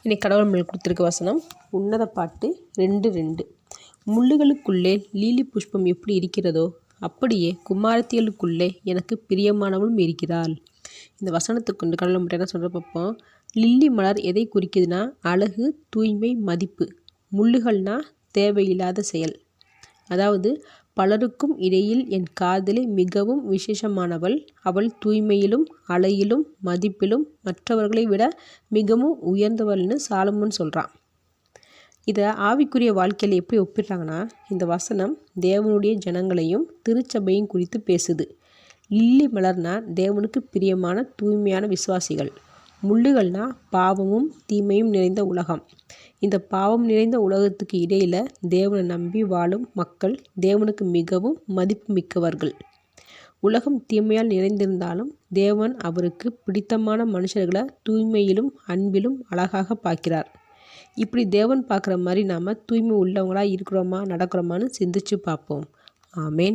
இன்னைக்கு கடவுள் நம்மளுக்கு கொடுத்துருக்க வசனம் உன்னத பாட்டு 2:2. முள்ளுகளுக்குள்ளே லீலி புஷ்பம் எப்படி இருக்கிறதோ அப்படியே குமாரத்தியலுக்குள்ளே எனக்கு பிரியமானவளும் இருக்கிறாள். இந்த வசனத்துக்கு கொண்டு கடவுள் மட்டும் என்ன சொல்கிற பார்ப்போம். லில்லி மலர் எதை குறிக்குதுன்னா அழகு, தூய்மை, மதிப்பு. முள்ளுகள்னா தேவையில்லாத செயல். அதாவது பலருக்கும் இடையில் என் காதலி மிகவும் விசேஷமானவள். அவள் தூய்மையிலும் அழகிலும் மதிப்பிலும் மற்றவர்களை விட மிகவும் உயர்ந்தவள்னு சாலமோன் சொல்கிறான். இதை ஆவிக்குரிய வாழ்க்கையில் எப்படி ஒப்பிடுறாங்கன்னா, இந்த வசனம் தேவனுடைய ஜனங்களையும் திருச்சபையும் குறித்து பேசுது. லில்லி மலர்னா தேவனுக்கு பிரியமான தூய்மையான விசுவாசிகள். முள்ளுகள்னா பாவமும் தீமையும் நிறைந்த உலகம். இந்த பாவம் நிறைந்த உலகத்துக்கு இடையில் தேவனை நம்பி வாழும் மக்கள் தேவனுக்கு மிகவும் மதிப்பு மிக்கவர்கள். உலகம் தீமையால் நிறைந்திருந்தாலும் தேவன் அவருக்கு பிடித்தமான மனுஷர்களை தூய்மையிலும் அன்பிலும் அழகாக பார்க்கிறார். இப்படி தேவன் பார்க்குற மாதிரி நாம் தூய்மை உள்ளவங்களாக இருக்கிறோமா நடக்கிறோமான்னு சிந்திச்சு பார்ப்போம். ஆமேன்.